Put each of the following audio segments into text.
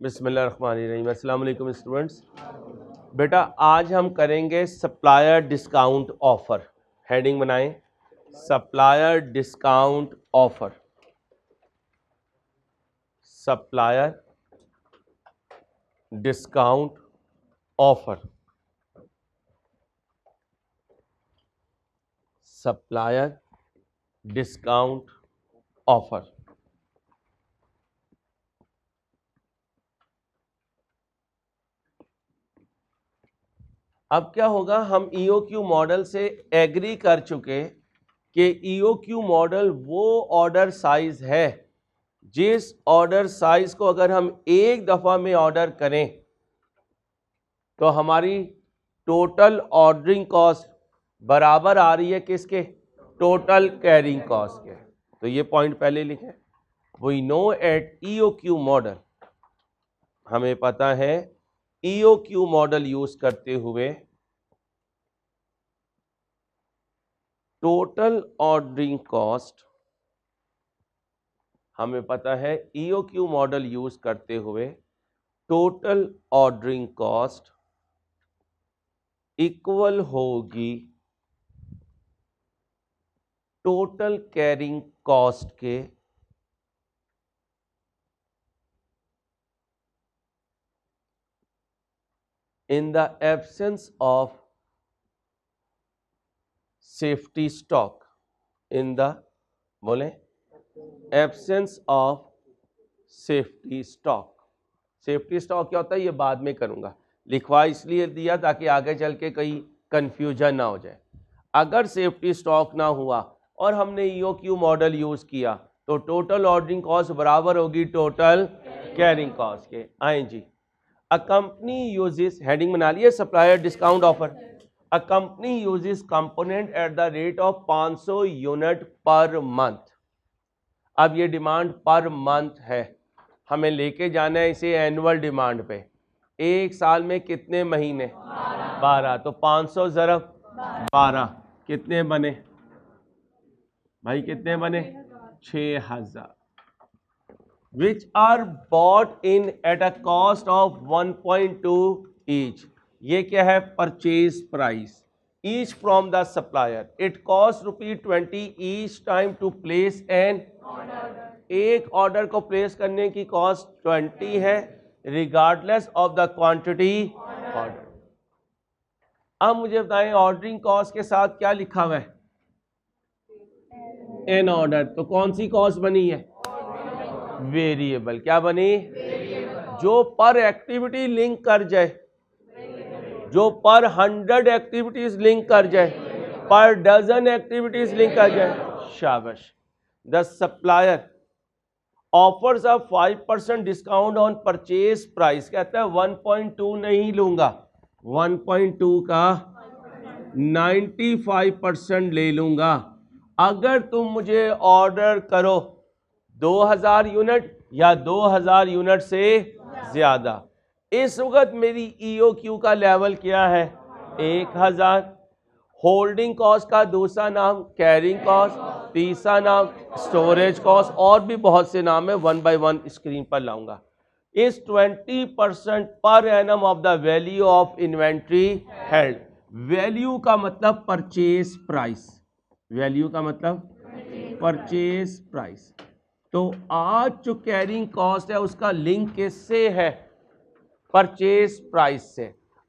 बिस्मिल्लाहिर्रहमानिर्रहीम। अस्सलाम वालेकुम स्टूडेंट्स। बेटा आज हम करेंगे सप्लायर डिस्काउंट ऑफर। हेडिंग बनाएं, supplier discount offer. Supplier discount offer. Supplier discount offer. अब क्या होगा, हम ईओक्यू मॉडल से एग्री कर चुके कि ईओक्यू मॉडल वो ऑर्डर साइज है जिस ऑर्डर साइज को अगर हम एक दफा में ऑर्डर करें तो हमारी टोटल ऑर्डरिंग कॉस्ट बराबर आ रही है किसके? टोटल कैरिंग कॉस्ट के। तो ये पॉइंट पहले लिखें। We know at EOQ model, हमें पता है ईओक्यू मॉडल यूज करते हुए टोटल ऑर्डरिंग कॉस्ट, हमें पता है ईओक्यू मॉडल यूज करते हुए टोटल ऑर्डरिंग कॉस्ट इक्वल होगी टोटल कैरिंग कॉस्ट के in the absence of safety stock, in the बोले absence of safety stock। Safety stock क्या होता है ये बाद में करूंगा, लिखवा इसलिए दिया ताकि आगे चल के कहीं कंफ्यूजन ना हो जाए। अगर सेफ्टी स्टॉक ना हुआ और हमने ईओक्यू मॉडल यूज किया तो टोटल ऑर्डरिंग कॉस्ट बराबर होगी टोटल कैरिंग कॉस्ट के। आए जी, A company uses, हेडिंग बना लिए, supplier discount offer. A company uses component at the rate of 500 unit per month. अब ये डिमांड पर मंथ है, हमें लेके जाना है इसे एनुअल डिमांड पे। एक साल में कितने महीने? 12। तो 500 ज़रब 12 कितने बने भाई? कितने बने? 6000। which are bought in at a cost of 1.2 each। ये क्या है? Purchase price each from the supplier। it costs ₹20 each time to place an order। एक ऑर्डर को प्लेस करने की कॉस्ट 20 है regardless of the quantity order. अब मुझे बताएं ऑर्डरिंग कॉस्ट के साथ क्या लिखा हुआ है? An order. तो कौन सी कॉस्ट बनी है? वेरिएबल। क्या बनी? जो पर एक्टिविटी लिंक कर जाए, जो पर 100 एक्टिविटीज लिंक कर जाए, पर डजन एक्टिविटीज लिंक कर जाए। शाबाश। The supplier offers a 5% discount on purchase price. कहता है 1.2 नहीं लूंगा, 1.2 का 95% ले लूंगा अगर तुम मुझे ऑर्डर करो 2000 यूनिट या 2000 यूनिट से ज्यादा। इस वक्त मेरी ईओक्यू का लेवल क्या है? 1000। होल्डिंग कॉस्ट का दूसरा नाम कैरिंग कॉस्ट, तीसरा नाम स्टोरेज कॉस्ट, और भी बहुत से नाम है, 1 बाय 1 स्क्रीन पर लाऊंगा। इस 20% per annum of the value of inventory held. Value का मतलब परचेज प्राइस, वैल्यू का मतलब परचेज प्राइस। तो आज जो कैरिंग कॉस्ट है उसका लिंक किससे है? परचेज प्राइस से।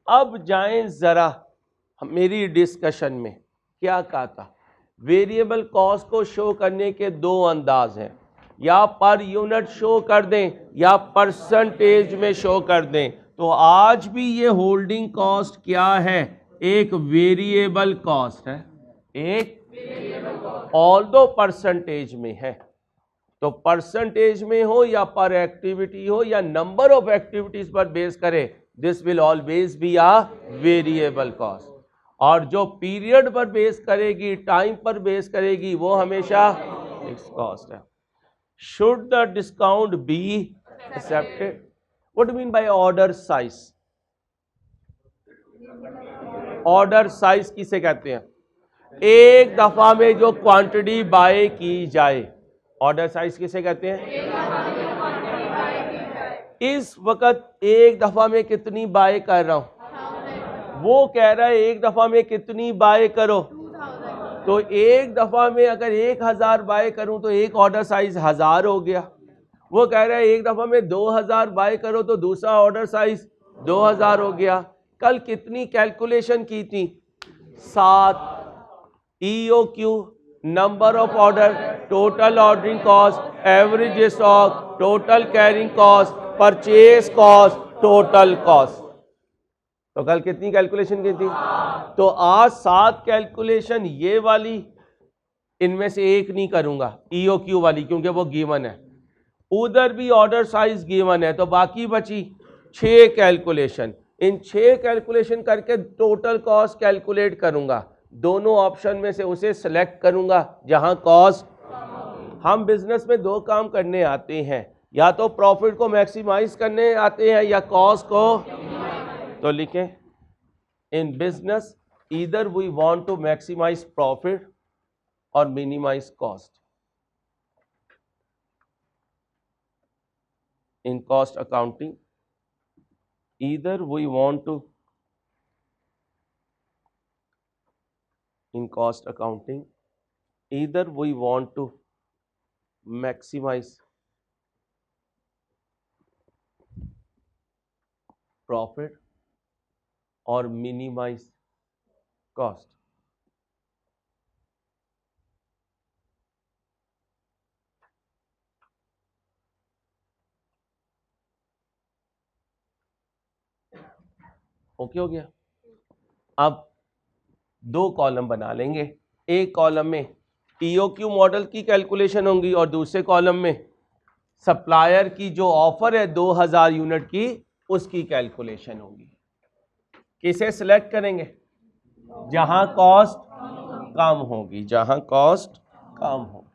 अब जाएं जरा मेरी डिस्कशन में, क्या कहा था? वेरिएबल कॉस्ट को शो करने के दो अंदाज हैं, या पर यूनिट शो कर दें या परसेंटेज में शो कर दें। तो आज भी ये होल्डिंग कॉस्ट क्या है? एक वेरिएबल कॉस्ट है, एक ऑल्दो परसेंटेज में है। तो परसेंटेज में हो या पर एक्टिविटी हो या नंबर ऑफ एक्टिविटीज पर बेस करे, this will always be a variable cost. और जो पीरियड पर बेस करेगी, टाइम पर बेस करेगी, वो हमेशा फिक्स्ड कॉस्ट है। Should the discount be accepted? What do mean by order size? Order size किसे कहते हैं? एक दफा में जो क्वांटिटी बाय की जाए, ऑर्डर साइज किसे कहते हैं? इस वक्त एक दफा में कितनी बाय कर रहा हूं, वो कह रहा है एक दफा में कितनी बाय करो, तो एक दफा में अगर 1000 बाय करूं तो एक ऑर्डर साइज 1000 हो गया। वो कह रहा है एक दफा में 2000 बाय करो तो दूसरा ऑर्डर साइज 2000 हो गया। कल कितनी कैलकुलेशन की थी? 7। EOQ number of order, total ordering cost, average stock, total carrying cost, purchase cost, total cost. तो कल कितनी कैलकुलेशन की थी? तो आज 7 कैलकुलेशन ये वाली, इनमें से एक नहीं करूंगा EOQ वाली, क्योंकि वो गिवन है। उधर भी ऑर्डर साइज गिवन है, तो बाकी बची 6 कैलकुलेशन। इन 6 कैलकुलेशन करके टोटल कॉस्ट कैलकुलेट करूंगा। दोनों ऑप्शन में से उसे सिलेक्ट करूंगा जहां कॉस्ट। हम बिजनेस में 2 काम करने आते हैं, या तो प्रॉफिट को मैक्सिमाइज करने आते हैं या कॉस्ट को। तो लिखें, in business either we want to maximise profit और minimise cost. In cost accounting either we want to, in cost accounting, either we want to maximize profit or minimize cost. Okay हो गया। अब 2 column बना लेंगे। एक column में EOQ model की calculation होंगी और दूसरे कॉलम में सप्लायर की जो ऑफर है 2000 यूनिट की, उसकी कैलकुलेशन होगी। किसे सिलेक्ट करेंगे? जहां कॉस्ट कम होगी, जहां कॉस्ट कम होगी।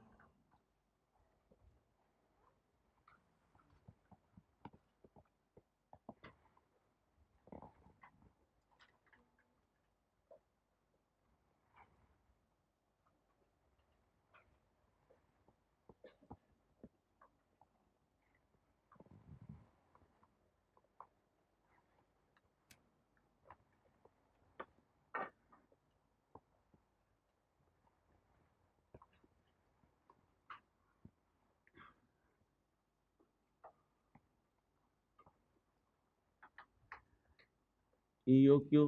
EOQ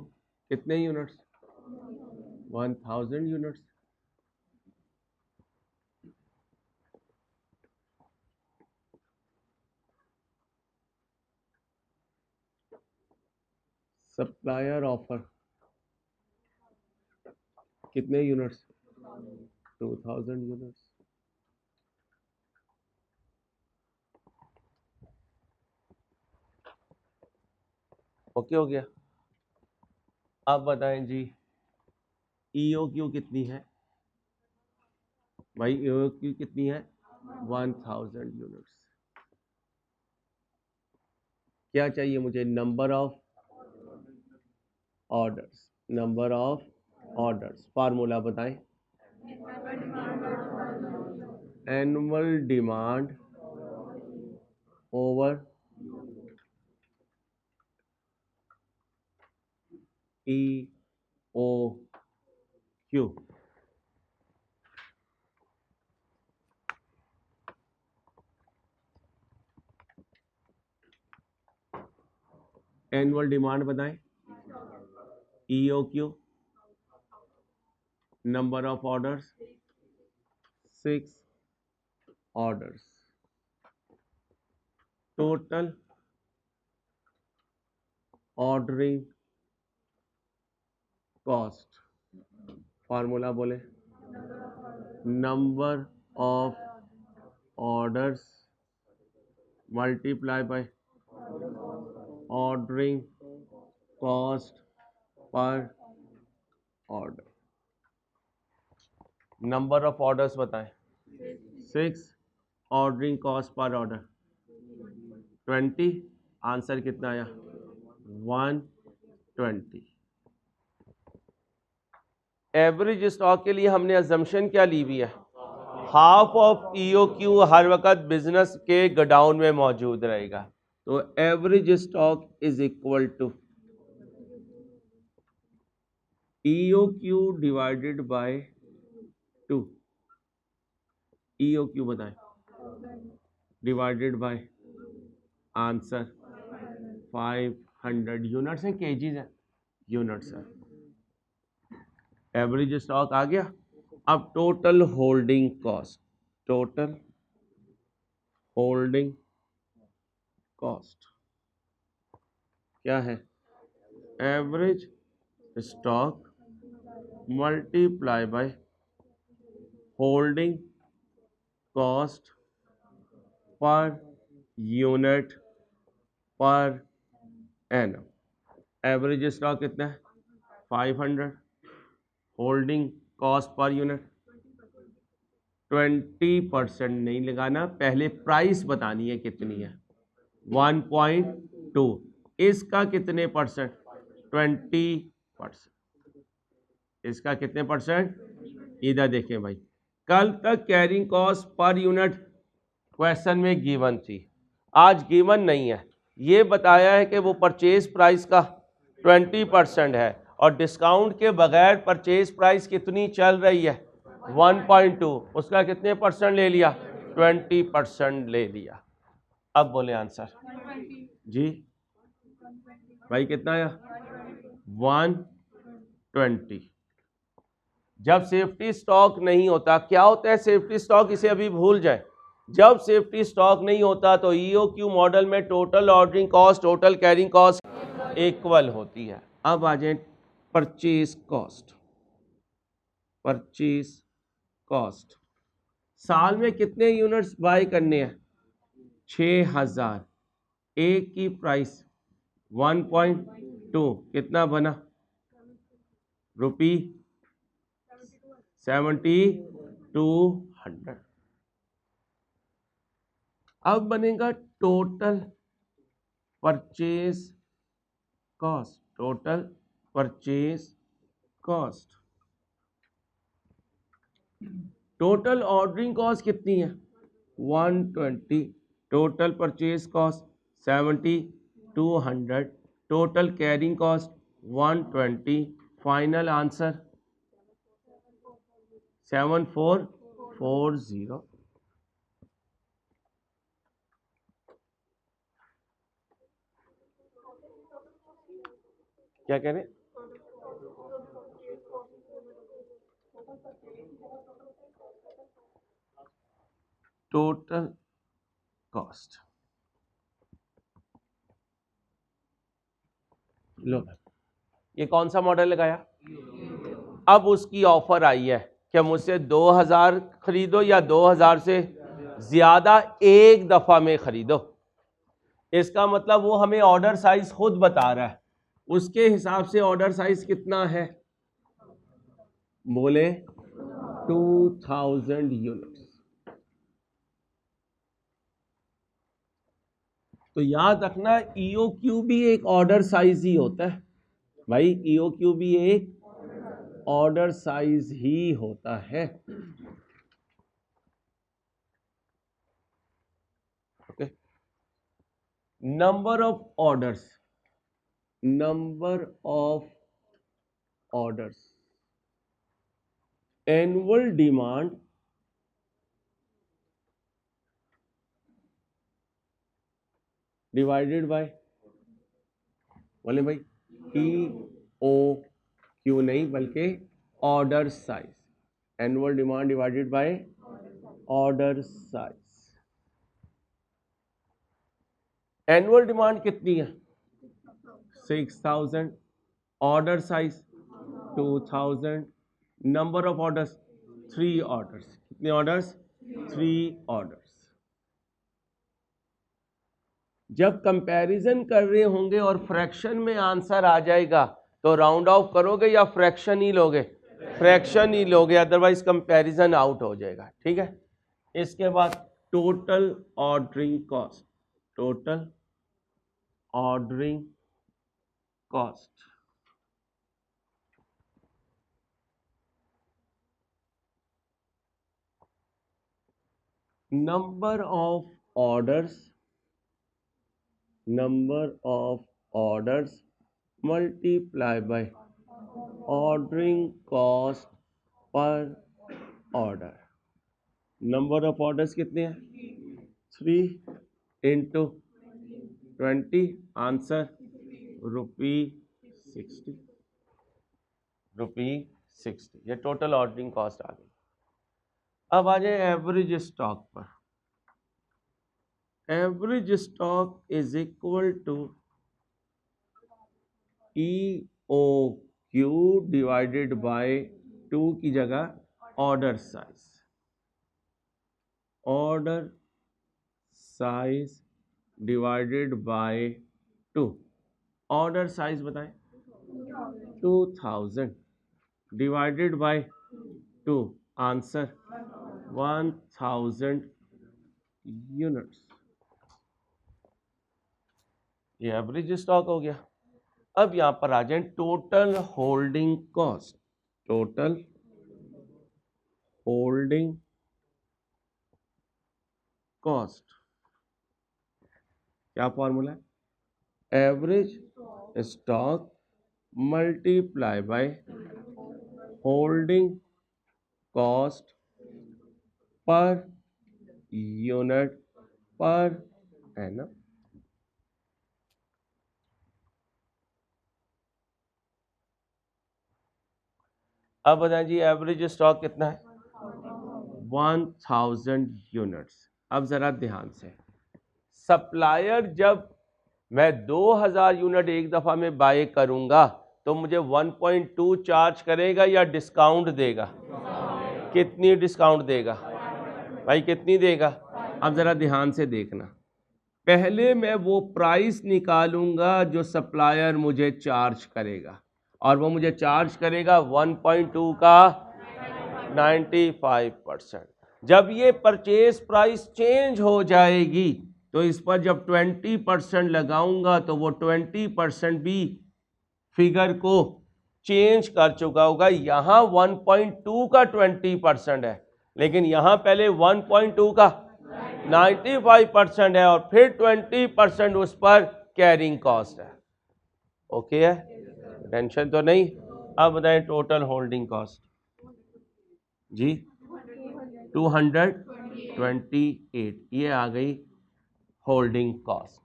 कितने यूनिट्स? 1000 यूनिट्स। सप्लायर ऑफर कितने यूनिट्स? 2000 यूनिट्स। ओके हो गया। अब बताएं जी, EOQ कितनी है भाई? EOQ कितनी है? 1000 यूनिट्स। क्या चाहिए मुझे? Number of orders. Number of orders formula बताएं। Annual demand over EOQ। Annual demand बताएं। EOQ number of orders 6 orders. Total ordering cost formula बोले। Number of orders multiply by ordering cost per order. Number of orders बताएं। 6। Ordering cost per order 20। Answer कितना आया? 120। Average stock के लिए हमने assumption क्या ली हुई है? हाफ ऑफ EOQ हर वक्त बिजनेस के गोडाउन में मौजूद रहेगा। तो average stock is equal to EOQ divided by 2, EOQ बताएं, डिवाइडेड बाय आंसर 500 यूनिट्स है, केजीज है, यूनिट्स है। एवरेज स्टॉक आ गया। अब total holding cost, total holding cost क्या है? Average stock multiply by holding cost per unit per annum. Average stock कितना है? 500। होल्डिंग कॉस्ट पर यूनिट 20% नहीं लगाना, पहले प्राइस बतानी है कितनी है, 1.2। इसका कितने परसेंट? 20%। इसका कितने परसेंट? इधर देखें भाई, कल तक carrying cost per unit question में गिवन थी, आज गिवन नहीं है। ये बताया है कि वो परचेज प्राइस का 20% है और डिस्काउंट के बगैर परचेज प्राइस कितनी चल रही है? 1.2। उसका कितने परसेंट ले लिया? 20% ले लिया। अब बोले आंसर जी भाई, कितना आया? 120। जब सेफ्टी स्टॉक नहीं होता, क्या होता है सेफ्टी स्टॉक? इसे अभी भूल जाए। जब सेफ्टी स्टॉक नहीं होता तो EOQ मॉडल में total ordering cost, total carrying cost equal होती है। अब आ जाए परचेज कॉस्ट। परचेज कॉस्ट, साल में कितने यूनिट्स बाय करने हैं? 6000। एक की प्राइस 1.2, कितना बना? रुपी 7200। अब बनेगा total purchase cost, total purchase cost. Total ordering cost कितनी है? 120। Total purchase cost 7200। Total carrying cost 120। Final answer 7440। क्या कह रहे हैं? टोटल कॉस्ट, लो ये कौन सा मॉडल लगाया? अब उसकी ऑफर आई है कि मुझसे 2000 खरीदो या 2000 से ज्यादा एक दफा में खरीदो। इसका मतलब वो हमें ऑर्डर साइज खुद बता रहा है, उसके हिसाब से ऑर्डर साइज कितना है? बोले 2000 यूनिट्स। तो याद रखना EOQ भी एक ऑर्डर साइज ही होता है भाई, EOQ भी एक ऑर्डर साइज ही होता है। Okay, number of orders, number of orders, annual demand divided by, बोले भाई EOQ नहीं बल्कि order size, annual demand divided by order size. Annual demand कितनी है? 6000। Order size 2000। Number of orders 3 orders. कितने ऑर्डर्स? 3 ऑर्डर्स। जब कंपैरिजन कर रहे होंगे और फ्रैक्शन में आंसर आ जाएगा तो राउंड ऑफ करोगे या फ्रैक्शन ही लोगे? फ्रैक्शन ही लोगे, अदरवाइज कंपैरिजन आउट हो जाएगा। ठीक है, इसके बाद total ordering cost, total ordering cost, number of orders number of orders multiply by ordering cost per order. Number of orders कितने हैं? 3 इंटू 20, आंसर ₹60। ₹60, ये टोटल ऑर्डरिंग कॉस्ट आ गई। अब आ जाए एवरेज स्टॉक पर। Average stock is equal to EOQ divided by 2 की जगह order size. Order size divided by 2। Order size बताएं। 2000 डिवाइडेड बाय 2, आंसर 1000 यूनिट्स। ये एवरेज स्टॉक हो गया। अब यहां पर आ जाए total holding cost. Total holding cost क्या फॉर्मूला है? Average stock multiply by holding cost per unit per annum. अब बताएं जी एवरेज स्टॉक कितना है? 1000 यूनिट्स। अब जरा ध्यान से, सप्लायर जब मैं 2000 यूनिट एक दफा में बाय करूंगा तो मुझे 1.2 चार्ज करेगा या डिस्काउंट देगा? कितनी डिस्काउंट देगा भाई, कितनी देगा? अब जरा ध्यान से देखना, पहले मैं वो प्राइस निकालूंगा जो सप्लायर मुझे चार्ज करेगा, और वो मुझे चार्ज करेगा 1.2 का 95%। जब ये परचेज प्राइस चेंज हो जाएगी तो इस पर जब 20% लगाऊंगा तो वो 20% भी फिगर को चेंज कर चुका होगा। यहां 1.2 का 20% है, लेकिन यहां पहले 1.2 का 95% है और फिर 20% उस पर कैरिंग कॉस्ट है। ओके है, टेंशन तो नहीं। अब बताएं टोटल होल्डिंग कॉस्ट जी 228, ये आ गई होल्डिंग कॉस्ट।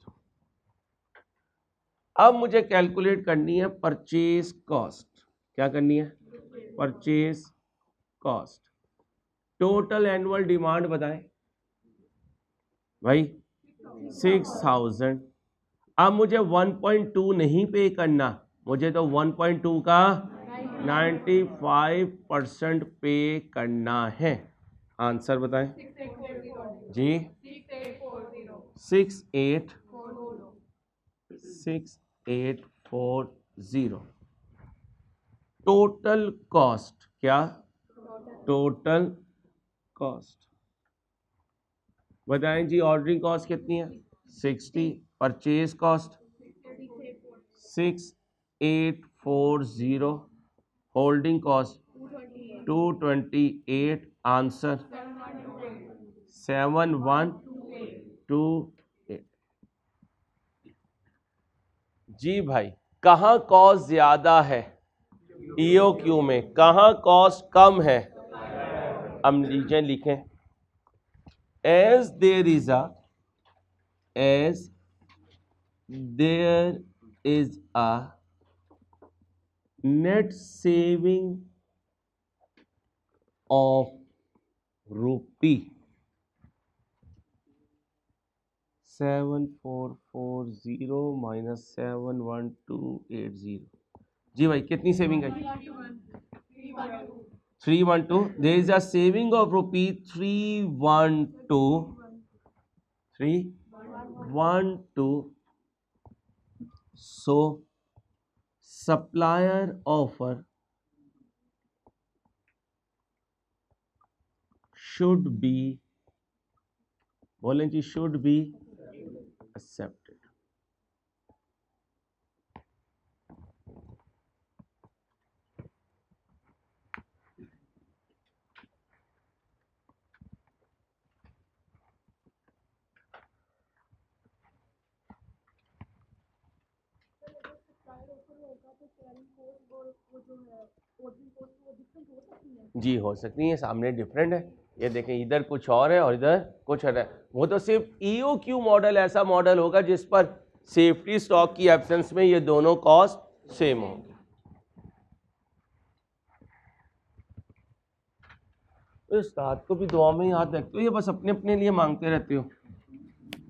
अब मुझे कैलकुलेट करनी है परचेज कॉस्ट। क्या करनी है? Purchase cost. Total annual demand बताएं भाई 6000। अब मुझे 1.2 नहीं पे करना, मुझे तो 1.2 का 95% पे करना है। आंसर बताएं जी। 6840। टोटल कॉस्ट क्या? टोटल कॉस्ट बताएं जी। ऑर्डरिंग कॉस्ट कितनी है? 60। Purchase cost 6840। Holding cost 228। Answer 7128। जी भाई, कहाँ कॉस्ट ज्यादा है? EOQ में। कहाँ कॉस्ट कम है? हम लीजिए लिखें, as there is a net saving of rupee 7440 minus 71280। जी भाई, कितनी saving I? 312। there is a saving of rupee 312। so supplier offer should be, बोलें जी, should be accepted। जी हो सकती है, सामने डिफरेंट है। ये देखें इधर कुछ और है और इधर कुछ और है। वो तो सिर्फ EOQ मॉडल ऐसा मॉडल होगा जिस पर सेफ्टी स्टॉक की एब्सेंस में ये दोनों कॉस्ट सेम होंगे। उस्ताद को भी दुआ में याद रखते हो, ये बस अपने अपने लिए मांगते रहते हो?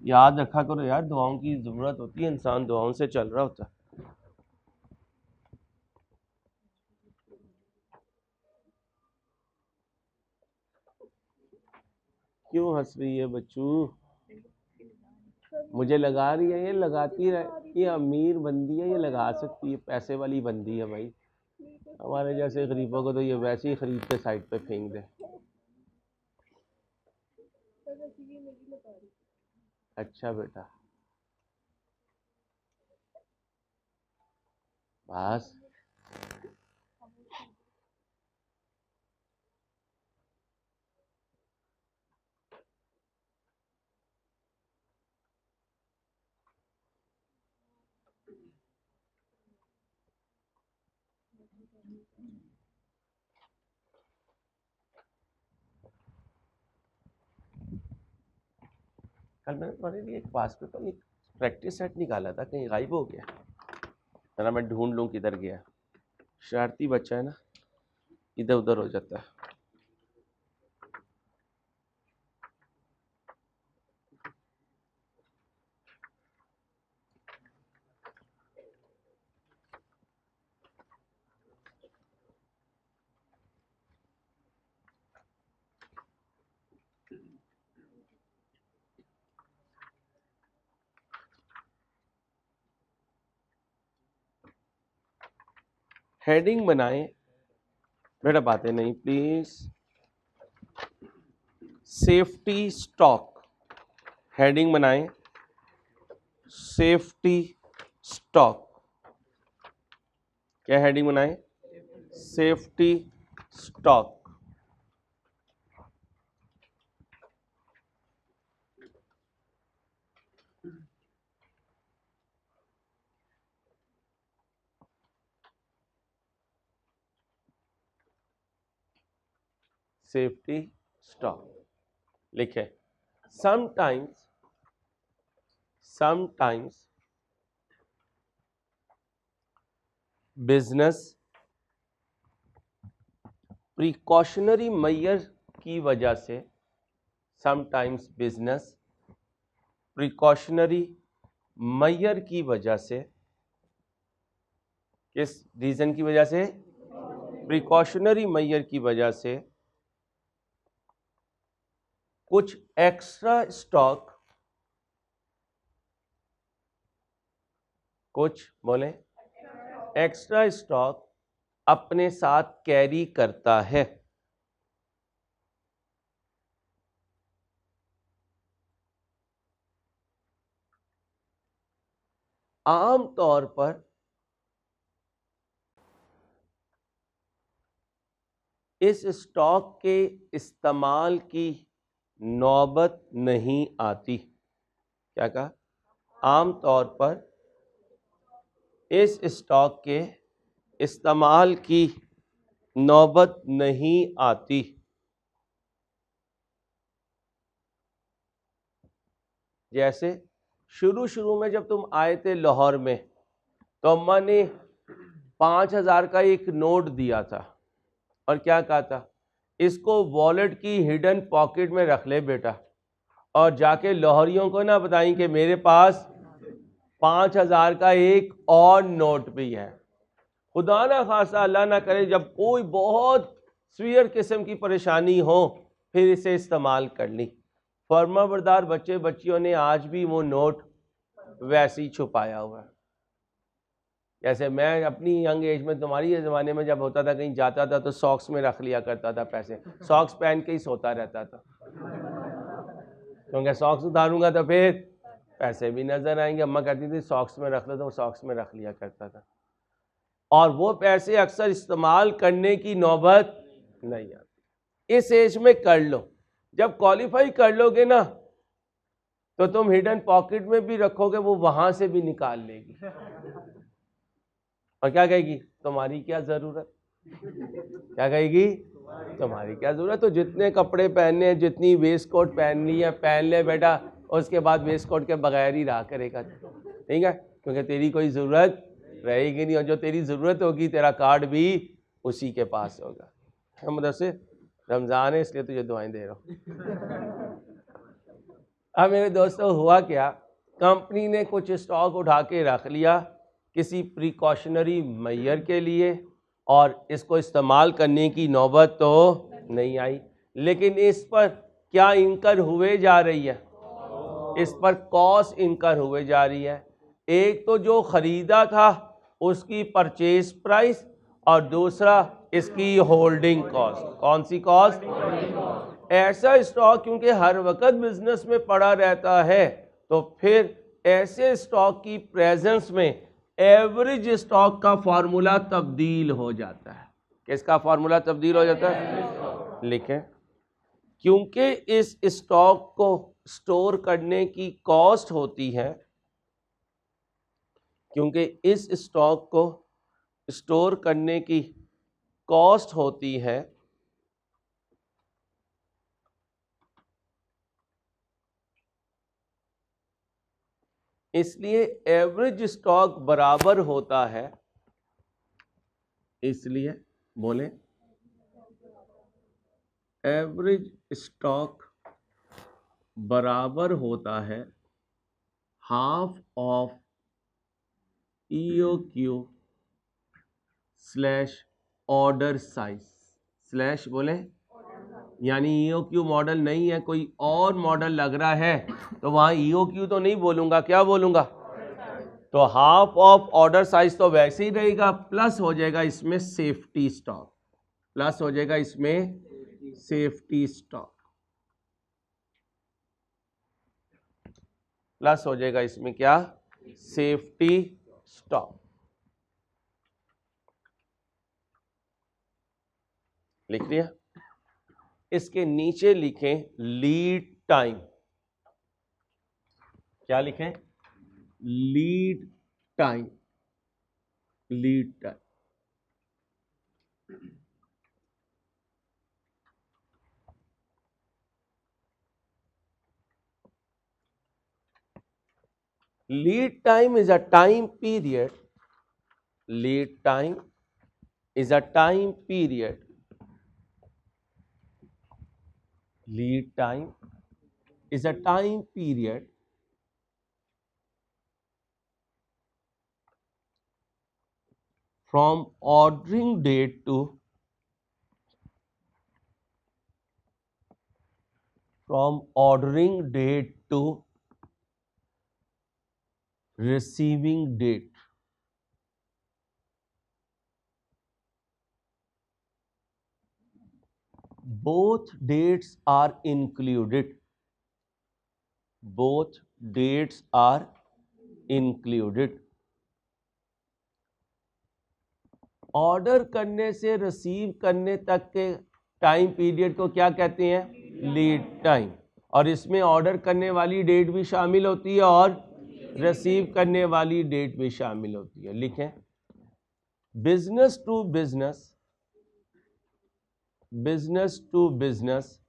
याद रखा करो यार, दुआओं की ज़रूरत होती है, इंसान दुआओं से चल रहा होता है। क्यों हंस रही है बच्चू? मुझे लगा रही है, ये लगाती रहे, ये अमीर बंदी है, ये लगा सकती है, पैसे वाली बंदी है भाई। हमारे जैसे गरीबों को तो ये वैसे ही खरीद के साइड पे फेंक दे। अच्छा बेटा, बस कल मैंने तुम्हारे लिए एक पासपोर्ट का प्रैक्टिस सेट निकाला था, कहीं गायब हो गया? जरा मैं ढूंढ लूँ किधर गया। शरारती बच्चा है ना, इधर उधर हो जाता है। हेडिंग बनाएं बेटा, बातें नहीं प्लीज। सेफ्टी स्टॉक, हेडिंग बनाएं सेफ्टी स्टॉक। क्या हेडिंग बनाएं? Safety stock. सेफ्टी स्टॉक लिखे। समटाइम्स बिजनेस प्रिकॉशनरी मेजर की वजह से, समटाइम्स बिजनेस प्रिकॉशनरी मेजर की वजह से, किस रीजन की वजह से? प्रिकॉशनरी मेजर की वजह से कुछ एक्स्ट्रा स्टॉक, कुछ बोले एक्स्ट्रा स्टॉक अपने साथ कैरी करता है। आम तौर पर इस स्टॉक के इस्तेमाल की नौबत नहीं आती। क्या कहा? आम तौर पर इस स्टॉक के इस्तेमाल की नौबत नहीं आती। जैसे शुरू में जब तुम आए थे लाहौर में, तो अम्मा ने 5,000 का एक नोट दिया था और क्या कहा था? इसको वॉलेट की हिडन पॉकेट में रख ले बेटा, और जाके लाहौरियों को ना बताएं कि मेरे पास 5,000 का एक और नोट भी है। खुदा ना खासा, अल्लाह ना करे, जब कोई बहुत सीवियर किस्म की परेशानी हो फिर इसे इस्तेमाल कर ली। फर्माबरदार बच्चे बच्चियों ने आज भी वो नोट वैसे ही छुपाया हुआ है। जैसे मैं अपनी यंग एज में, तुम्हारी ज़माने में जब होता था कहीं जाता था तो सॉक्स में रख लिया करता था पैसे, सॉक्स पहन के ही सोता रहता था, क्योंकि सॉक्स उतारूंगा तो फिर पैसे भी नजर आएंगे। अम्मा कहती थी सॉक्स में रख लो, तो वो सॉक्स में रख लिया करता था, और वो पैसे अक्सर इस्तेमाल करने की नौबत नहीं आती। इस एज में कर लो, जब क्वालिफाई कर लोगे ना तो तुम हिडन पॉकेट में भी रखोगे, वो वहां से भी निकाल लेगी। और क्या कहेगी, तुम्हारी क्या जरूरत, क्या कहेगी, तुम्हारी क्या जरूरत। तो जितने कपड़े पहनने हैं, जितनी वेस्ट कोट पहननी है पहन ले बेटा, उसके बाद वेस्ट कोट के बगैर ही रहा करेगा, ठीक है, क्योंकि तेरी कोई ज़रूरत रहेगी नहीं, और जो तेरी ज़रूरत होगी तेरा कार्ड भी उसी के पास होगा। मतलब से रमज़ान है इसलिए तुझे दुआएं दे रहा हूँ। अब मेरे दोस्तों हुआ क्या, कंपनी ने कुछ स्टॉक उठा के रख लिया किसी प्रिकॉशनरी मेजर के लिए, और इसको इस्तेमाल करने की नौबत तो नहीं आई, लेकिन इस पर क्या इनकर हुए जा रही है, इस पर कॉस्ट इनकर हुए जा रही है। एक तो जो ख़रीदा था उसकी परचेज प्राइस, और दूसरा इसकी होल्डिंग कॉस्ट। कौन सी कॉस्ट, ऐसा स्टॉक क्योंकि हर वक्त बिजनेस में पड़ा रहता है, तो फिर ऐसे स्टॉक की प्रेजेंस में एवरेज स्टॉक का फार्मूला तब्दील हो जाता है। किसका फार्मूला तब्दील हो जाता है, लिखें, क्योंकि इस स्टॉक को स्टोर करने की कॉस्ट होती है, क्योंकि इस स्टॉक को स्टोर करने की कॉस्ट होती है, इसलिए एवरेज स्टॉक बराबर होता है, इसलिए बोले एवरेज स्टॉक बराबर होता है half of EOQ slash order size slash बोले, यानी EOQ मॉडल नहीं है, कोई और मॉडल लग रहा है तो वहां EOQ तो नहीं बोलूंगा, क्या बोलूंगा, तो हाफ ऑफ ऑर्डर साइज तो वैसे ही रहेगा, प्लस हो जाएगा इसमें सेफ्टी स्टॉक, प्लस हो जाएगा इसमें सेफ्टी स्टॉक, प्लस हो जाएगा इसमें क्या, सेफ्टी स्टॉक। लिख लिया, इसके नीचे लिखें लीड टाइम, क्या लिखें, lead time, lead time. Lead time is a time period, lead time is a time period, lead time is a time period from ordering date to receiving date. Both dates are included. Both dates are included. Order करने से receive करने तक के time period को क्या कहते हैं, lead time, और इसमें ऑर्डर करने वाली डेट भी शामिल होती है और रिसीव करने वाली डेट भी शामिल होती है। लिखें, business to business, business to business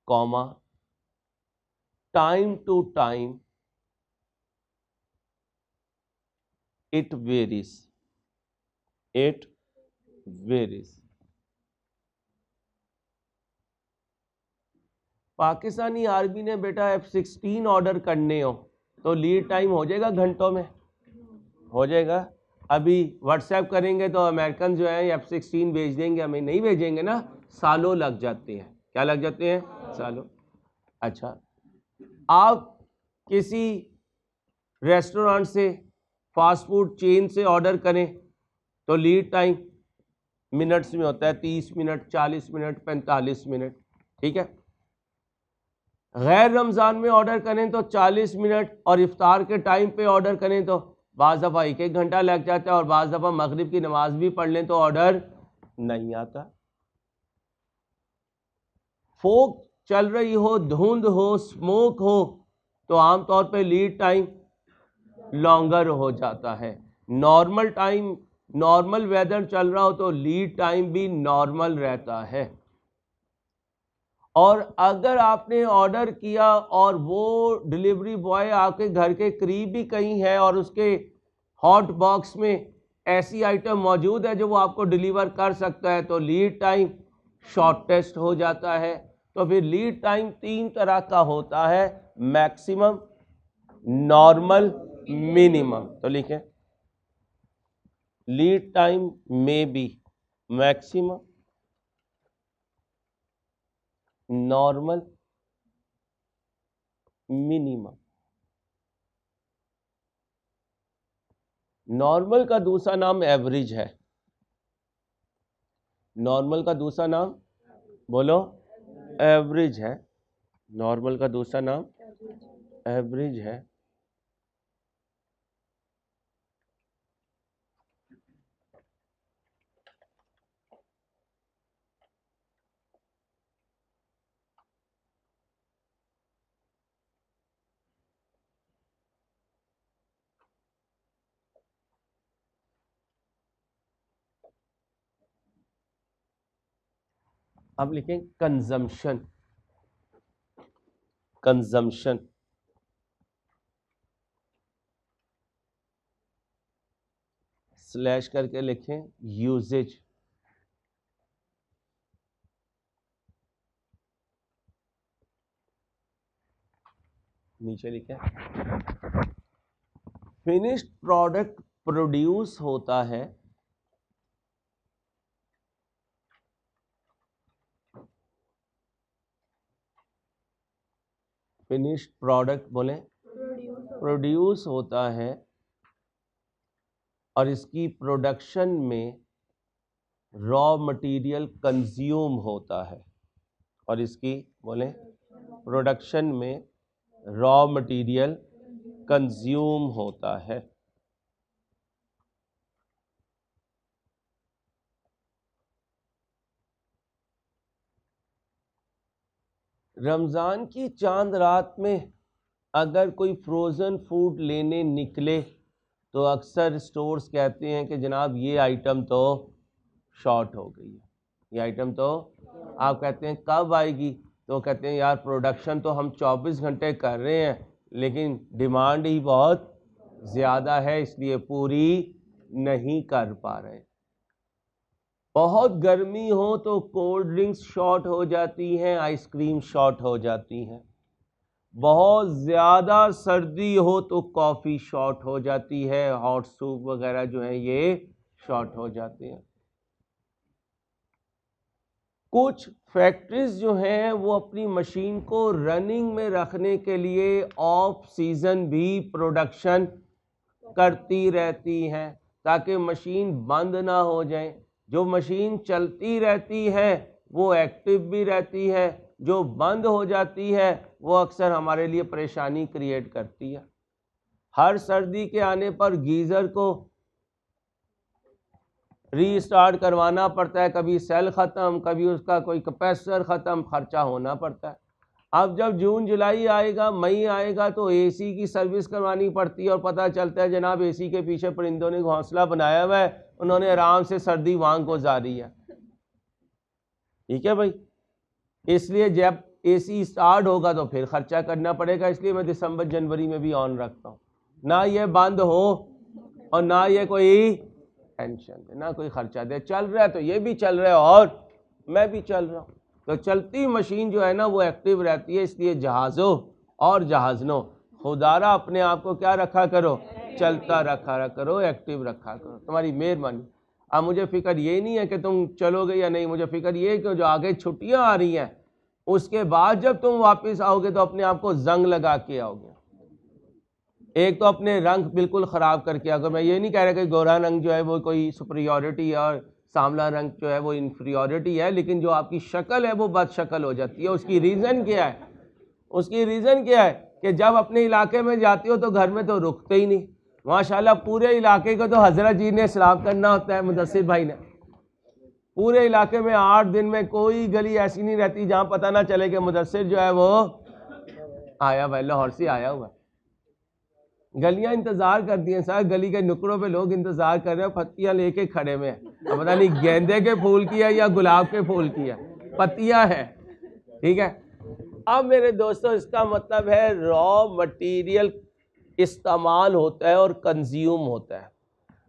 comma time to time it varies, it varies। Pakistani army ने बेटा F-16 ऑर्डर करने हो तो लीड टाइम हो जाएगा, घंटों में हो जाएगा। अभी व्हाट्सएप करेंगे तो अमेरिकन जो है F-16 भेज देंगे, हमें नहीं भेजेंगे ना, सालों लग जाते हैं। क्या लग जाते हैं, सालों। अच्छा, आप किसी रेस्टोरेंट से, फास्ट फूड चेन से ऑर्डर करें तो लीड टाइम मिनट्स में होता है, 30 मिनट, 40 मिनट, 45 मिनट, ठीक है। गैर रमज़ान में ऑर्डर करें तो 40 मिनट, और इफ्तार के टाइम पे ऑर्डर करें तो बाज़ दफ़ा 1-1 घंटा लग जाता है, और बाज़ दफ़ा मगरिब की नमाज भी पढ़ लें तो ऑर्डर नहीं आता। फोक चल रही हो, धुंध हो, स्मोक हो, तो आमतौर पे लीड टाइम लॉन्गर हो जाता है। नॉर्मल टाइम, नॉर्मल वेदर चल रहा हो तो लीड टाइम भी नॉर्मल रहता है। और अगर आपने ऑर्डर किया और वो डिलीवरी बॉय आपके घर के करीब भी कहीं है और उसके हॉट बॉक्स में ऐसी आइटम मौजूद है जो वो आपको डिलीवर कर सकता है, तो लीड टाइम शॉर्टेस्ट हो जाता है। तो फिर लीड टाइम 3 तरह का होता है, मैक्सिमम, नॉर्मल, मिनिमम। तो लिखें, लीड टाइम में B maximum, normal, minimum. Normal का दूसरा नाम एवरेज है। नॉर्मल का दूसरा नाम बोलो, एवरेज है। नॉर्मल का दूसरा नाम एवरेज है। अब लिखें कंजम्पशन। कंजम्पशन स्लैश करके लिखें यूजेज। नीचे लिखें फिनिश्ड प्रोडक्ट प्रोड्यूस होता है फिनिश्ड प्रोडक्ट बोले प्रोड्यूस होता है और इसकी प्रोडक्शन में रॉ मटेरियल कंज्यूम होता है। और इसकी बोले प्रोडक्शन में रॉ मटेरियल कंज्यूम होता है। रमज़ान की चांद रात में अगर कोई फ्रोज़न फूड लेने निकले तो अक्सर स्टोर्स कहते हैं कि जनाब ये आइटम तो शॉर्ट हो गई है, ये आइटम तो, आप कहते हैं कब आएगी, तो कहते हैं यार प्रोडक्शन तो हम 24 घंटे कर रहे हैं लेकिन डिमांड ही बहुत ज़्यादा है इसलिए पूरी नहीं कर पा रहे। बहुत गर्मी हो तो कोल्ड ड्रिंक्स शॉर्ट हो जाती हैं, आइसक्रीम शॉर्ट हो जाती हैं। बहुत ज़्यादा सर्दी हो तो कॉफ़ी शॉर्ट हो जाती है, हॉट सूप वगैरह जो है ये शॉर्ट हो जाते हैं। कुछ फैक्ट्रीज जो हैं वो अपनी मशीन को रनिंग में रखने के लिए ऑफ सीज़न भी प्रोडक्शन करती रहती हैं ताकि मशीन बंद ना हो जाए। जो मशीन चलती रहती है वो एक्टिव भी रहती है, जो बंद हो जाती है वो अक्सर हमारे लिए परेशानी क्रिएट करती है। हर सर्दी के आने पर गीज़र को रीस्टार्ट करवाना पड़ता है, कभी सेल ख़त्म, कभी उसका कोई कैपेसिटर ख़त्म, खर्चा होना पड़ता है। अब जब जून जुलाई आएगा, मई आएगा तो एसी की सर्विस करवानी पड़ती है और पता चलता है जनाब एसी के पीछे परिंदों ने घोंसला बनाया हुआ है, उन्होंने आराम से सर्दी वहाँ गुजारी है। ठीक है भाई, इसलिए जब एसी स्टार्ट होगा तो फिर खर्चा करना पड़ेगा, इसलिए मैं दिसंबर जनवरी में भी ऑन रखता हूँ। ना ये बंद हो और ना ये कोई टेंशन दे, ना कोई खर्चा दे। चल रहा है तो ये भी चल रहा है और मैं भी चल रहा हूँ, तो चलती मशीन जो है ना वो एक्टिव रहती है। इसलिए जहाज़ों और जहाज़नों खुदारा अपने आप को क्या रखा करो, चलता रखा करो, एक्टिव रखा करो, तुम्हारी मेहरबानी। अब मुझे फ़िक्र ये नहीं है कि तुम चलोगे या नहीं, मुझे फ़िक्र ये है कि जो आगे छुट्टियां आ रही हैं उसके बाद जब तुम वापस आओगे तो अपने आप को जंग लगा के आओगे। एक तो अपने रंग बिल्कुल ख़राब करके आओगे। मैं ये नहीं कह रहा कि गोरा रंग जो है वो कोई सुपरियॉरिटी है और सांवला रंग जो है वो इन्फीरियॉरिटी है, लेकिन जो आपकी शक्ल है वो बदशक्ल हो जाती है। उसकी रीज़न क्या है? उसकी रीज़न क्या है कि जब अपने इलाके में जाती हो तो घर में तो रुकते ही नहीं। माशाल्लाह पूरे इलाके को तो हज़रत जी ने सलाम करना होता है, मुदस्सिर भाई ने। पूरे इलाके में 8 दिन में कोई गली ऐसी नहीं रहती जहाँ पता ना चले कि मुदस्सिर जो है वो आया हुआ है, लाहौर से आया हुआ है। गलियां इंतजार कर दी हैं सर, गली के नुकड़ों पे लोग इंतजार कर रहे हैं, पत्तियां लेके खड़े हुए हैं। अब पता नहीं गेंदे के फूल की है या गुलाब के फूल की है, पत्तियां हैं, ठीक है। अब मेरे दोस्तों इसका मतलब है रॉ मटेरियल इस्तेमाल होता है और कंज्यूम होता है।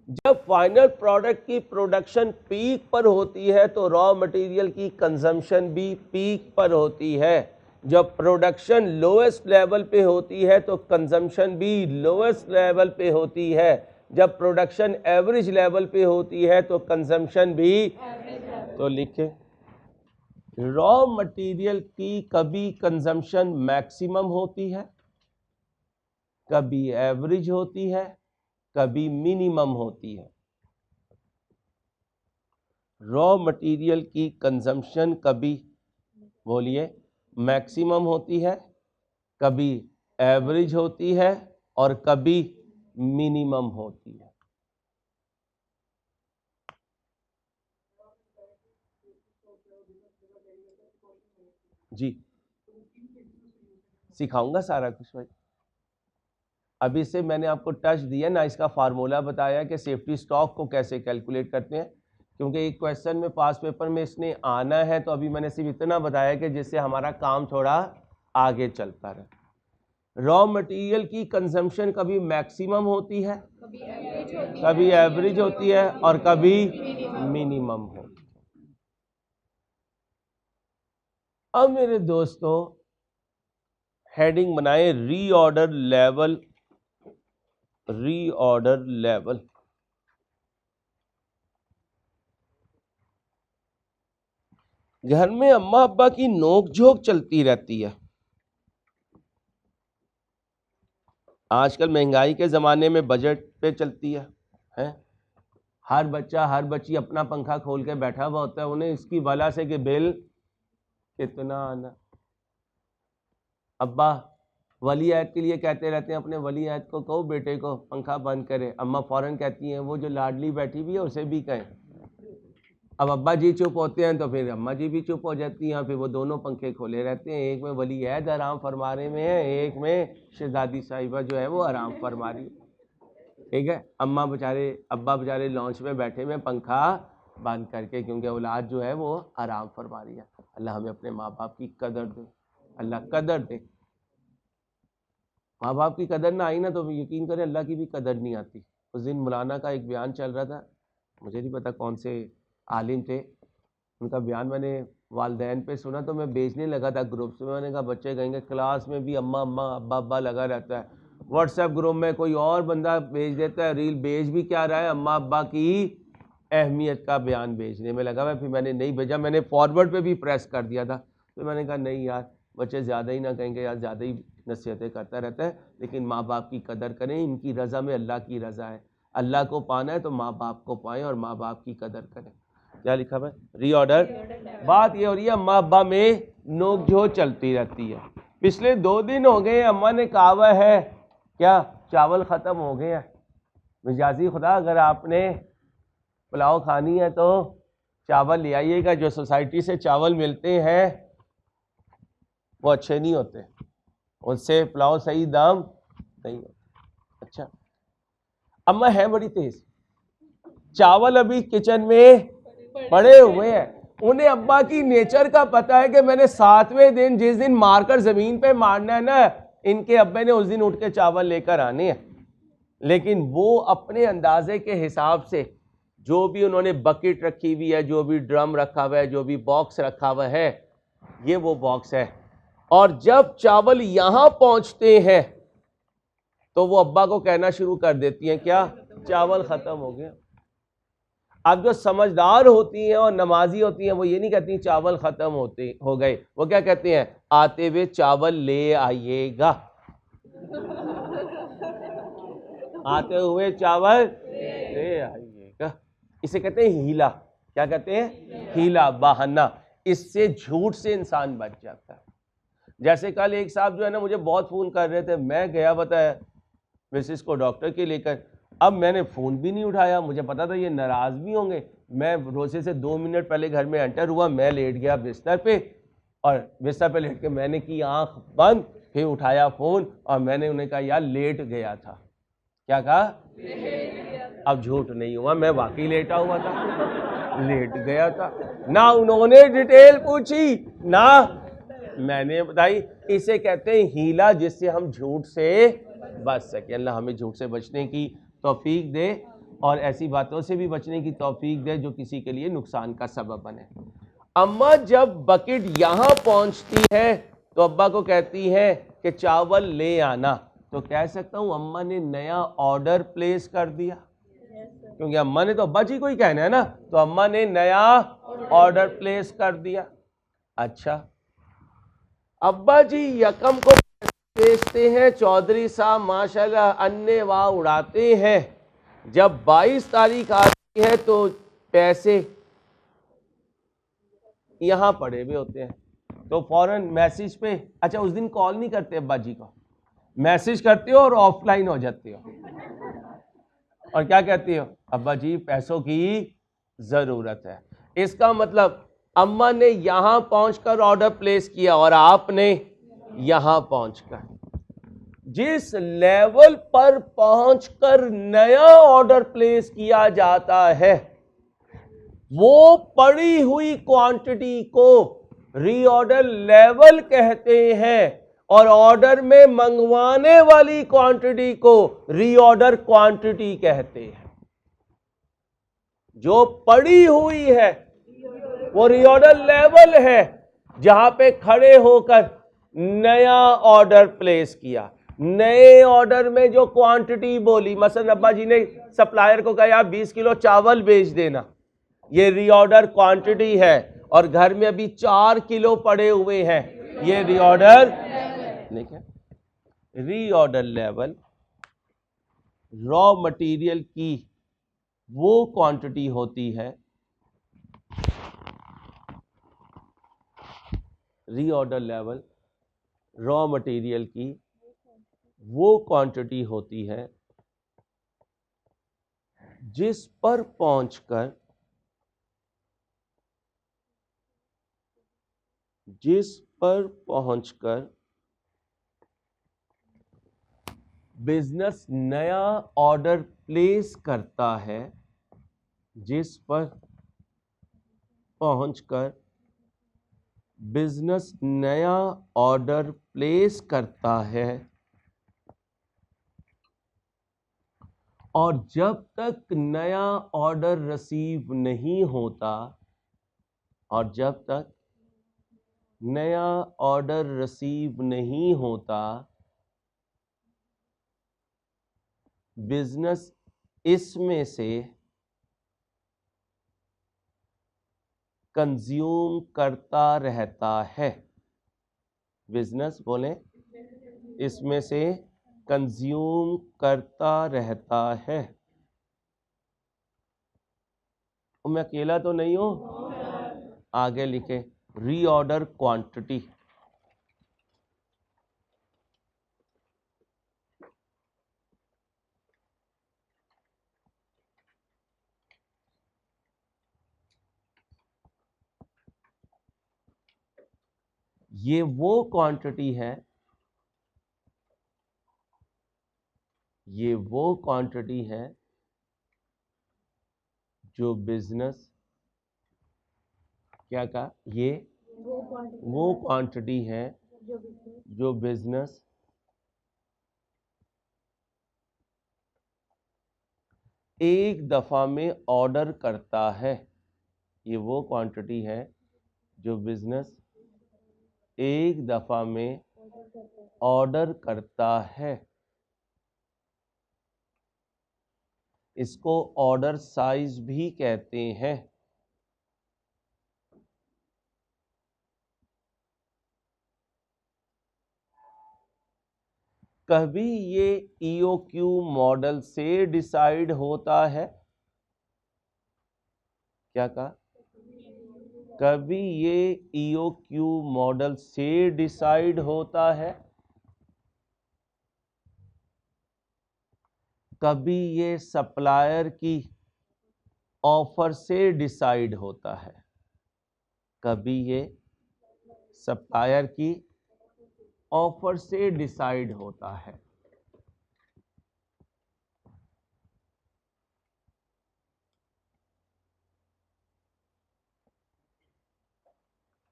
जब फाइनल प्रोडक्ट की प्रोडक्शन पीक पर होती है तो रॉ मटेरियल की कंजम्पशन भी पीक पर होती है। जब प्रोडक्शन लोएस्ट लेवल पे होती है तो कंजम्पशन भी लोएस्ट लेवल पे होती है। जब प्रोडक्शन एवरेज लेवल पे होती है तो कंजम्पशन भी। तो लिखे रॉ मटेरियल की कभी कंजम्पशन मैक्सिमम होती है, कभी एवरेज होती है, कभी मिनिमम होती है। रॉ मटेरियल की कंजम्पशन कभी बोलिए मैक्सिमम होती है, कभी एवरेज होती है और कभी मिनिमम होती है। जी सिखाऊंगा सारा कुछ भाई। अभी से मैंने आपको टच दिया ना, इसका फार्मूला बताया कि सेफ्टी स्टॉक को कैसे कैलकुलेट करते हैं, क्योंकि एक क्वेश्चन में पास पेपर में इसने आना है। तो अभी मैंने सिर्फ इतना बताया कि जिससे हमारा काम थोड़ा आगे चलता रहे। रॉ मटेरियल की कंजम्पशन कभी मैक्सिमम होती है, कभी एवरेज होती है और कभी मिनिमम होती है। अब मेरे दोस्तों हेडिंग बनाए रीऑर्डर लेवल। रीऑर्डर लेवल घर में अम्मा अब्बा की नोकझोंक चलती रहती है। आजकल महंगाई के ज़माने में बजट पे चलती है? हर बच्चा हर बच्ची अपना पंखा खोल के बैठा हुआ होता है, उन्हें इसकी वजह से कि बिल कितना आना। अब्बा वली अहद के लिए कहते रहते हैं अपने वली अहद को, कहो बेटे को पंखा बंद करे। अम्मा फ़ौरन कहती हैं वो जो लाडली बैठी हुई है उसे भी कहें। अब अब्बा जी चुप होते हैं तो फिर अम्मा जी भी चुप हो जाती हैं, फिर वो दोनों पंखे खोले रहते हैं। एक में वली अहद आराम फरमाने में है, एक में शहजादी साहिबा जो है वो आराम फरमा रही है, ठीक है। अब्बा बेचारे लॉन्च में बैठे हुए पंखा बंद करके, क्योंकि औलाद जो है वो आराम फरमा रही है। अल्लाह हमें अपने माँ बाप की कदर दे, अल्लाह कदर दे। माँ बाप की कदर ना आई ना तो यकीन करें अल्लाह की भी कदर नहीं आती। उस दिन मौलाना का एक बयान चल रहा था, मुझे नहीं पता कौन से आलिम थे, उनका बयान मैंने वालदैन पे सुना तो मैं भेजने लगा था ग्रुप्स में। मैंने कहा बच्चे कहेंगे क्लास में भी अम्मा अम्मा अब्बा अब्बा लगा रहता है, व्हाट्सएप ग्रुप में कोई और बंदा भेज देता है रील, भेज भी क्या रहा है, अम्मा अब्बा की अहमियत का बयान भेजने में लगा मैं। फिर मैंने नहीं भेजा, मैंने फॉरवर्ड पे भी प्रेस कर दिया था। फिर मैंने कहा नहीं यार बच्चे ज़्यादा ही ना कहेंगे, यार ज़्यादा ही नसीहतें करता रहता है, लेकिन माँ बाप की कदर करें, इनकी रज़ा में अल्लाह की रज़ा है। अल्लाह को पाना है तो माँ बाप को पाएँ और माँ बाप की कदर करें। क्या लिखा है रीऑर्डर? बात ये हो रही है अम्मा अब्बा में नोकझोंक चलती रहती है। पिछले 2 दिन हो गए अम्मा ने कहा हुआ है क्या चावल ख़त्म हो गए हैं। मिजाजी खुदा अगर आपने पुलाव खानी है तो चावल ले आइएगा, जो सोसाइटी से चावल मिलते हैं वो अच्छे नहीं होते, उससे पुलाव सही दाम नहीं होता। अच्छा अम्मा है बड़ी तेज, चावल अभी किचन में पड़े हुए हैं। उन्हें अब्बा की नेचर का पता है कि मैंने 7वें दिन जिस दिन मारकर जमीन पे मारना है ना, इनके अब्बे ने उस दिन उठ के चावल लेकर आने हैं। लेकिन वो अपने अंदाजे के हिसाब से जो भी उन्होंने बकेट रखी हुई है, जो भी ड्रम रखा हुआ है, जो भी बॉक्स रखा हुआ है, ये वो बॉक्स है। और जब चावल यहां पहुंचते हैं तो वो अब्बा को कहना शुरू कर देती हैं क्या चावल खत्म हो गया। अब जो समझदार होती हैं और नमाजी होती हैं वो ये नहीं कहती चावल खत्म हो गए, वो क्या कहते हैं आते हुए चावल ले आइएगा, आते हुए चावल ले आइएगा। इसे कहते हैं हीला। क्या कहते हैं? हीला, बहाना। इससे झूठ से इंसान बच जाता है। जैसे कल एक साहब जो है ना मुझे बहुत फ़ोन कर रहे थे, मैं गया बताया मिसिस को डॉक्टर के लेकर। अब मैंने फ़ोन भी नहीं उठाया, मुझे पता था ये नाराज़ भी होंगे। मैं रोसे से 2 मिनट पहले घर में एंटर हुआ, मैं लेट गया बिस्तर पे, और बिस्तर पे लेट के मैंने की आँख बंद, फिर उठाया फ़ोन और मैंने उन्हें कहा यार लेट गया था। क्या कहा? अब झूठ नहीं हुआ, मैं वाकई लेटा हुआ था, लेट गया था। ना उन्होंने डिटेल पूछी ना मैंने बताई। इसे कहते हैं हीला, जिससे हम झूठ से बच सके। अल्लाह हमें झूठ से बचने की तौफीक दे और ऐसी बातों से भी बचने की तौफीक दे जो किसी के लिए नुकसान का सबब बने। अम्मा जब बकेट यहाँ पहुँचती है तो अब्बा को कहती है कि चावल ले आना, तो कह सकता हूँ अम्मा ने नया ऑर्डर प्लेस कर दिया, क्योंकि अम्मा ने तो अब्बा जी को ही कहना है ना, तो अम्मा ने नया ऑर्डर प्लेस कर दिया। अच्छा, अब्बा जी यकम को बेचते हैं, चौधरी साहब माशाल्लाह अन्य वाह उड़ाते हैं। जब 22 तारीख आती है तो पैसे यहाँ पड़े हुए होते हैं, तो फौरन मैसेज पे, अच्छा उस दिन कॉल नहीं करते अब्बा जी को, मैसेज करते हो और ऑफलाइन हो जाते हो और क्या कहती हो? अब्बा जी पैसों की जरूरत है। इसका मतलब अम्मा ने यहां पहुंचकर ऑर्डर प्लेस किया और आपने यहां पहुंचकर, जिस लेवल पर पहुंचकर नया ऑर्डर प्लेस किया जाता है वो पड़ी हुई क्वांटिटी को रीऑर्डर लेवल कहते हैं और ऑर्डर में मंगवाने वाली क्वांटिटी को रीऑर्डर क्वांटिटी कहते हैं। जो पड़ी हुई है वो रीऑर्डर लेवल है, जहां पे खड़े होकर नया ऑर्डर प्लेस किया। नए ऑर्डर में जो क्वांटिटी बोली, मसलन अब्बा जी ने सप्लायर को कहा 20 किलो चावल भेज देना, ये रीऑर्डर क्वांटिटी है, और घर में अभी 4 किलो पड़े हुए हैं, ये रीऑर्डर लेकिन रीऑर्डर लेवल रॉ मटेरियल की वो क्वांटिटी होती है, रीऑर्डर लेवल रॉ मटेरियल की वो क्वांटिटी होती है जिस पर पहुंचकर बिजनेस नया ऑर्डर प्लेस करता है, जिस पर पहुंचकर बिजनेस नया ऑर्डर प्लेस करता है, और जब तक नया ऑर्डर रिसीव नहीं होता, और जब तक नया ऑर्डर रिसीव नहीं होता, बिजनेस इसमें से कंज्यूम करता रहता है। बिजनेस बोले, इसमें से कंज्यूम करता रहता है। मैं अकेला तो नहीं हूं? आगे लिखे रीऑर्डर क्वांटिटी। ये वो क्वांटिटी है, ये वो क्वांटिटी है जो बिजनेस, क्या कहा? ये वो क्वांटिटी है जो बिजनेस एक दफा में ऑर्डर करता है। ये वो क्वांटिटी है जो बिजनेस एक दफा में ऑर्डर करता है। इसको ऑर्डर साइज भी कहते हैं। कभी ये EOQ मॉडल से डिसाइड होता है। क्या कहा? कभी ये EOQ मॉडल से डिसाइड होता है, कभी ये सप्लायर की ऑफर से डिसाइड होता है। कभी ये सप्लायर की ऑफर से डिसाइड होता है।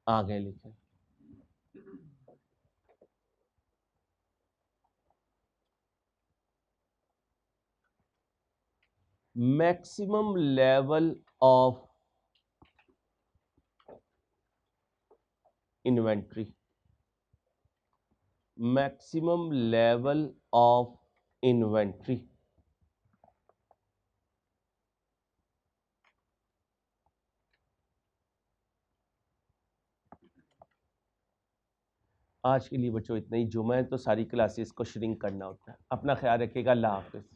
आगे लिखें, maximum level of inventory, maximum level of inventory. आज के लिए बच्चों इतना ही। जुमा है तो सारी क्लासेस को श्रिंक करना होता है। अपना ख्याल रखिएगा। अल्लाह हाफिज़।